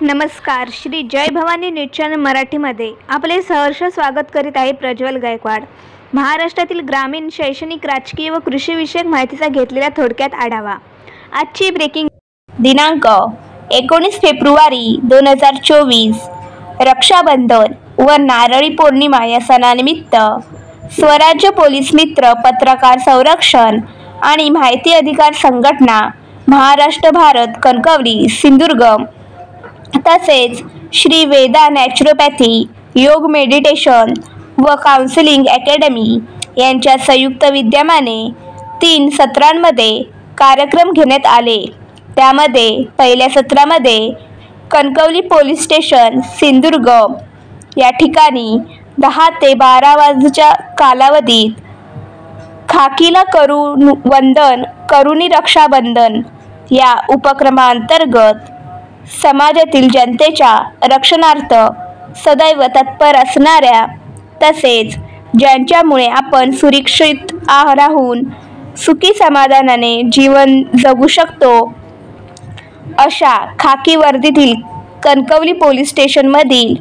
नमस्कार. श्री जय Bhavani news channel मराठीमध्ये आपले सहर्ष स्वागत करीत आहे प्रज्वल गायकवाड. महाराष्ट्रातील ग्रामीण, शैक्षणिक, राजकीय व कृषीविषयक माहितीचा घेतलेला थोडक्यात आढावा. आजची ब्रेकिंग. दिनांक 19 फेब्रुवारी 2024. रक्षाबंधन व नारळी पौर्णिमा या सणानिमित्त स्वराज्य पोलीस मित्र, पत्रकार संरक्षण आणि माहिती अधिकार संघटना, महाराष्ट्र भारत, कणकवली, सिंधुदुर्ग तसेच श्री वेदा नॅचरोपॅथी, योग मेडिटेशन व काउन्सिलिंग अकॅडमी यांच्या संयुक्त विद्यमाने 3 सत्रांमध्ये कार्यक्रम घेण्यात आले. त्यामध्ये पहिल्या सत्रामध्ये कणकवली पोलीस स्टेशन, सिंधुदुर्ग या ठिकाणी 10 ते 12 वाजेच्या कालावधीत खाकीला करून वंदन, करुणी रक्षाबंधन या उपक्रमांतर्गत समाजातील जनतेच्या रक्षणार्थ सदैव तत्पर असणाऱ्या तसेच ज्यांच्यामुळे आपण सुरक्षित राहून सुखी समाधानाने जीवन जगू शकतो अशा खाकी वर्दीतील कणकवली पोलीस स्टेशनमधील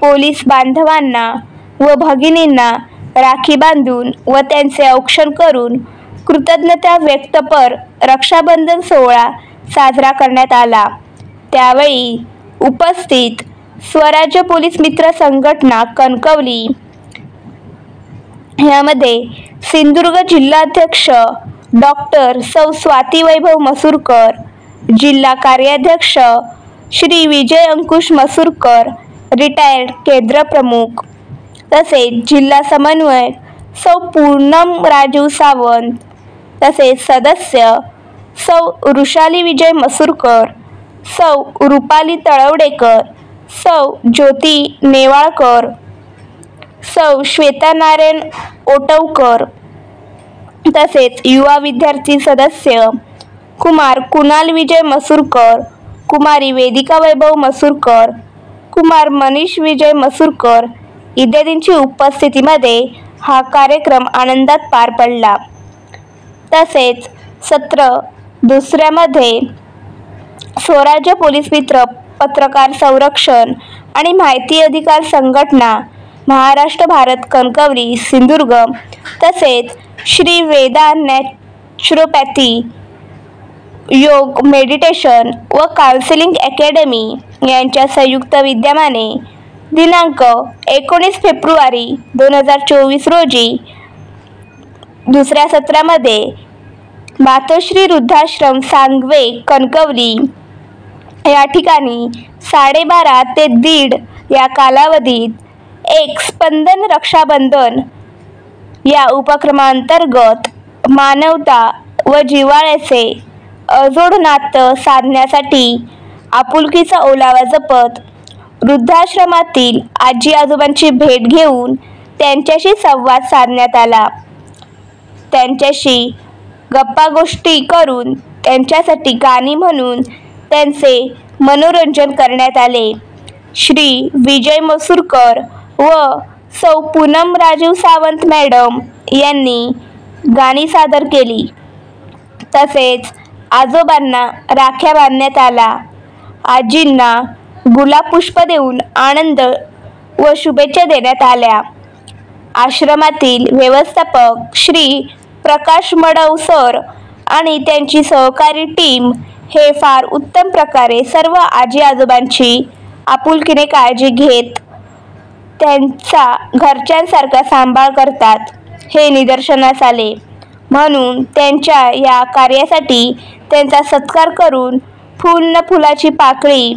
पोलीस बांधवांना व भगिनींना राखी बांधून व त्यांचे औक्षण करून कृतज्ञता व्यक्तपर रक्षाबंधन सोहळा साजरा करण्यात आला. त्यावेळी उपस्थित स्वराज्य पोलीस मित्र संघटना कणकवली यामध्ये सिंधुदुर्ग जिल्हाध्यक्ष डॉक्टर सौ स्वाती वैभव मसूरकर, जिल्हा कार्याध्यक्ष श्री विजय अंकुश मसूरकर, रिटायर्ड केंद्र प्रमुख, तसेच जिल्हा समन्वयक सौ पूनम राजू सावंत, तसेच सदस्य सौ वृषाली विजय मसूरकर, सौ रुपाली तळवडेकर, सौ ज्योती नेवाळकर, सौ श्वेता नारायण ओटवकर, तसेच युवा विद्यार्थी सदस्य कुमार कुणाल विजय मसूरकर, कुमारी वेदिका वैभव मसूरकर, कुमार मनीष विजय मसूरकर इत्यादींची उपस्थितीमध्ये हा कार्यक्रम आनंदात पार पडला. तसेच सत्र दुसऱ्यामध्ये स्वराज्य पोलीस मित्र, पत्रकार संरक्षण आणि माहिती अधिकार संघटना, महाराष्ट्र भारत, कणकवली, सिंधुदुर्ग तसेच श्री वेदा नॅचरोपॅथी, योग मेडिटेशन व काउन्सिलिंग अकॅडमी यांच्या संयुक्त विद्यमाने दिनांक 19 फेब्रुवारी 2024 रोजी दुसऱ्या सत्रामध्ये मातोश्री वृद्धाश्रम सांगवे, कणकवली या ठिकाणी 12:30 ते 1:30 या कालावधीत एक स्पंदन रक्षाबंधन या उपक्रमांतर्गत मानवता व जिव्हाळ्याचे अजोड नातं साधण्यासाठी आपुलकीचा ओलावा जपत वृद्धाश्रमातील आजी आजोबांची भेट घेऊन त्यांच्याशी संवाद साधण्यात आला. त्यांच्याशी गप्पा गोष्टी करून त्यांच्यासाठी गाणी म्हणून त्यांचे मनोरंजन करण्यात आले. श्री विजय मसूरकर व सौ पूनम राजू सावंत मॅडम यांनी गाणी सादर केली. तसेच आजोबांना राख्या बांधण्यात आला. आजींना गुलाब पुष्प देऊन आनंद व शुभेच्छा देण्यात आल्या. आश्रमातील व्यवस्थापक श्री प्रकाश मडव सर आणि त्यांची सहकारी टीम हे फार उत्तम प्रकारे सर्व आजी आजोबांची आपुलकीने काळजी घेत त्यांचा घरच्यांसारखा सांभाळ करतात हे निदर्शनास आले. म्हणून त्यांच्या या कार्यासाठी त्यांचा सत्कार करून फूल न फुलाची पाकळी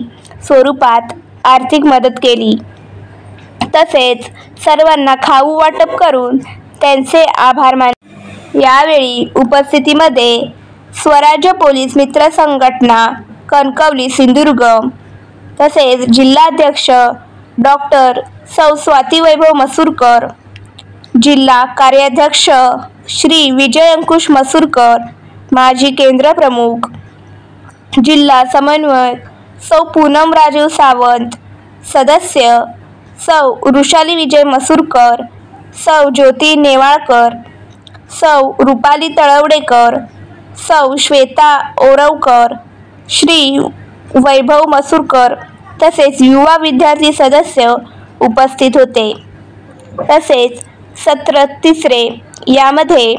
स्वरूपात आर्थिक मदत केली. तसेच सर्वांना खाऊ वाटप करून त्यांचे आभार मानले. यावेळी उपस्थितीमध्ये स्वराज्य पोलीस मित्र संघटना कणकवली, सिंधुदुर्ग तसेच जिल्हाध्यक्ष डॉक्टर सौ स्वाती वैभव मसूरकर, जिल्हा कार्याध्यक्ष श्री विजय अंकुश मसूरकर, माजी केंद्र प्रमुख, जिल्हा समन्वयक सौ पूनम राजू सावंत, सदस्य सौ वृषाली विजय मसूरकर, सौ ज्योती नेवाळकर, सौ रुपाली तळवडेकर, सौ श्वेता ओरवकर, श्री वैभव मसूरकर तसेच युवा विद्यार्थी सदस्य उपस्थित होते। तसेच सत्र तिसरे यामध्ये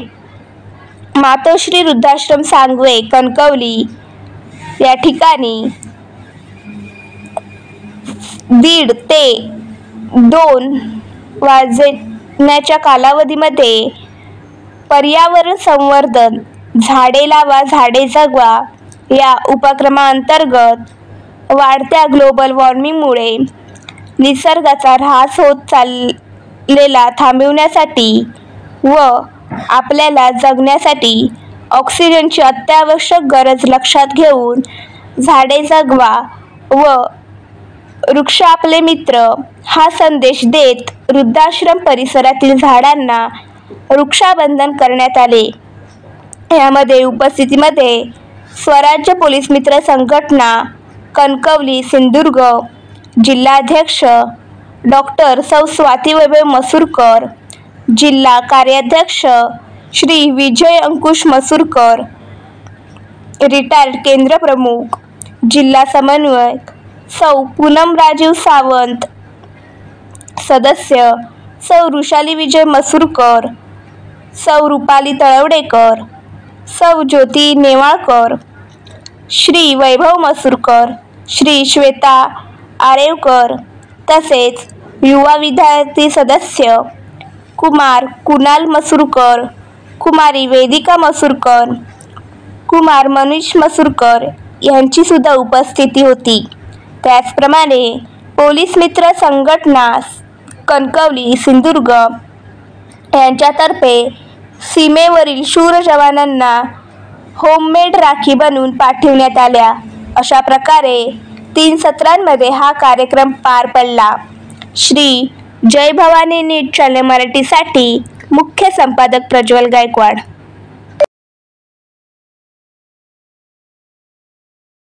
मातोश्री वृद्धाश्रम सांगवे कणकवली या ठिकाणी 1:30 ते 2 वाजण्याच्या कालावधीमध्ये पर्यावरण संवर्धन झाडे लावा झाडे जगवा या उपक्रमांतर्गत वाढत्या ग्लोबल वॉर्मिंगमुळे निसर्गाचा ऱ्हास होत चाललेला थांबविण्यासाठी व आपल्याला जगण्यासाठी ऑक्सिजनची अत्यावश्यक गरज लक्षात घेऊन झाडे जगवा व वृक्ष आपले मित्र हा संदेश देत वृद्धाश्रम परिसरातील झाडांना वृक्षाबंधन करण्यात आले। यामध्ये उपस्थितीमध्ये स्वराज्य पोलीस मित्र संघटना कणकवली सिंधुदुर्ग जिल्हाध्यक्ष डॉक्टर सौ स्वाती वैभव मसूरकर, जिल्हा कार्याध्यक्ष श्री विजय अंकुश मसूरकर, रिटायर्ड केंद्र प्रमुख, जिल्हा समन्वयक सौ पूनम राजीव सावंत, सदस्य सौ ऋषाली विजय मसूरकर, सौ रुपाली तळवडेकर, सौ ज्योती नेवाळकर, श्री वैभव मसूरकर, श्री श्वेता आरेवकर, तसेच युवा विद्यार्थी सदस्य कुमार कुणाल मसूरकर, कुमारी वेदिका मसूरकर, कुमार मनीष मसूरकर यांची सुद्धा उपस्थिती होती। त्याचप्रमाणे पोलीस मित्र संघटना कणकवली सिंधुदुर्ग यांच्यातर्फे सीमेवरील शूर जवानांना होममेड राखी बनवून पाठविण्यात आल्या। अशा प्रकारे 3 सत्रांमध्ये हा कार्यक्रम पार पडला। श्री जय भवानी न्यूज चॅनल मराठीसाठी मुख्य संपादक प्रज्वल गायकवाड।